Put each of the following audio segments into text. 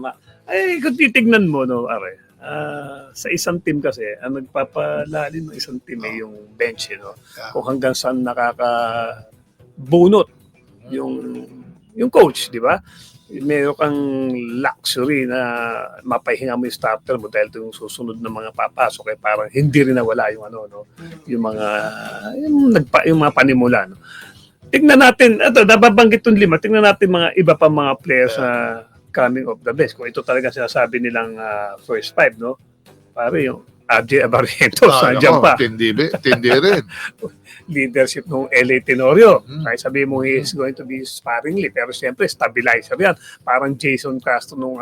tama. Ay, kung titignan mo, no, are, sa isang team kasi, ang nagpapalalim ng isang team ay yung bench, no? Kung hanggang saan nakakabunot yung coach, di ba? Meron kang luxury na mapahinga mo yung starter mo dahil ito yung susunod na mga papasok, parang hindi rin nawala yung yung mga panimula, no? Tingnan natin, ito, nababanggit yung 5, tingnan natin mga iba pa mga players na coming of the best. Kung ito talaga sinasabi nilang first 5, no? Pare, yung RJ Abarrientos, nandiyan pa. Tindi rin. Leadership ng LA Tenorio. Kahit sabihin mo he is going to be sparingly, pero siyempre, stabilizer yan. Parang Jason Castro nung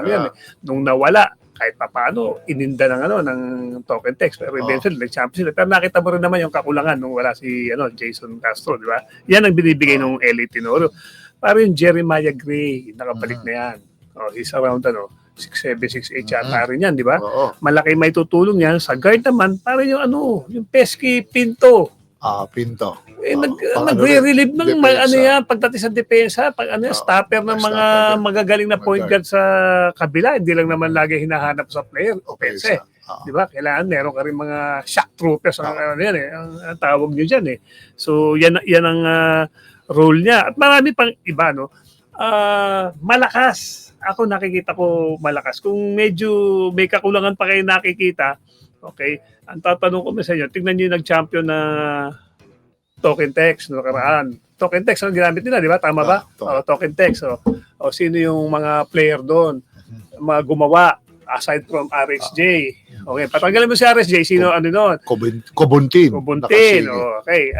nung nawala, kahit paano, ininda ng Token Text. Pero eventually, nag-champion sila. Pero nakita mo rin naman yung kakulangan nung wala si Jason Castro, di ba? Yan ang binibigay ng LA Tenorio. Parang yung Jeremiah Gray, nakabalik na yan. He's around 6'7", 6'8" yata rin yan, di ba? Malaki may tutulong yan. Sa guard naman, parang yung Pesky Pinto. Pinto. Nagre-relieve ng pagdating sa depensa, stopper ng mga magagaling na point guard sa kabila. Hindi lang naman lagi hinahanap sa player. Offense, di ba? Kailangan meron ka rin mga shock troopers. Ang tawag nyo dyan. So, yan ang role niya. At marami pang iba, no? Malakas. Ako nakikita ko malakas. Kung medyo may kakulangan pa kayo nakikita, okay, ang tatanong ko sa inyo, tingnan nyo yung nag-champion na Token Text no nakaraan. Token Text ang ginamit nila, di ba? Tama ba? Token Text. Sino yung mga player doon? Mga gumawa aside from RSJ. Okay, patanggalin mo si RSJ. Sino doon? Kobuntin. Okay.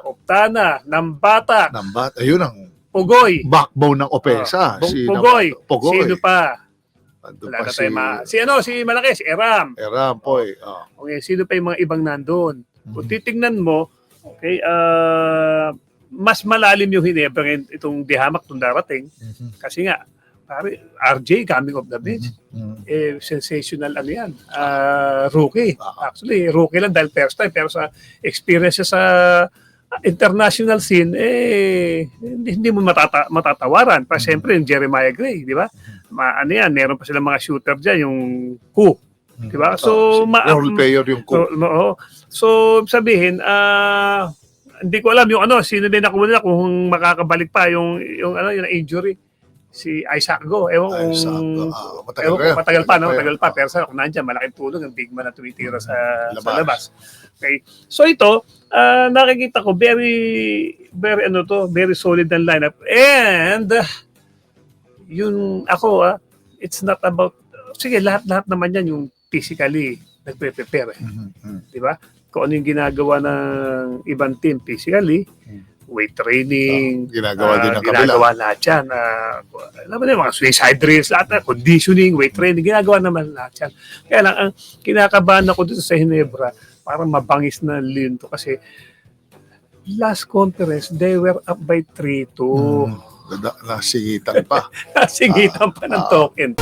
Oftana. Nambata. Ayun ang Pugoy. Backbone ng Opesa. Pugoy. Sino pa? Wala na tayo si Malaki, si Eram. Poy. Okay, sino pa yung mga ibang nandun? Kung titignan mo, okay, mas malalim yung Hinebra itong dihamak itong darating. Kasi nga, pare, RJ coming off the bench. Sensational yan. Rookie. Actually, rookie lang dahil first time. Pero sa experience sa international scene, hindi mo matatawaran. Pa siyempre, yung Jeremiah Gray, di ba? Meron pa silang mga shooter dyan, yung Ku. Di ba? So, role player yung Ku. So, sabihin, hindi ko alam yung sino din nakuha nila kung makakabalik pa yung injury. Si Isaac Go. Matagal pa. Pero sa kung nandiyan, malaking tulong yung big man na tumitira sa labas. Okay. So ito, nakikita ko very solid ang lineup. And yun ako, it's not about, sige, lahat naman yan yung physically nagpe-prepare. Di ba? Kung ano yung ginagawa ng ibang team physically, weight training, ginagawa din ng kabila. Ginagawa lahat yan. Alam mo na, mga suicide drills, lahat, conditioning, weight training, ginagawa naman lahat yan. Kaya lang, ang kinakabahan ako dito sa Hinebra, parang mabangis na linto kasi last conference, they were up by 3-2. Nasigitan pa. Nasigitan pa ng Token.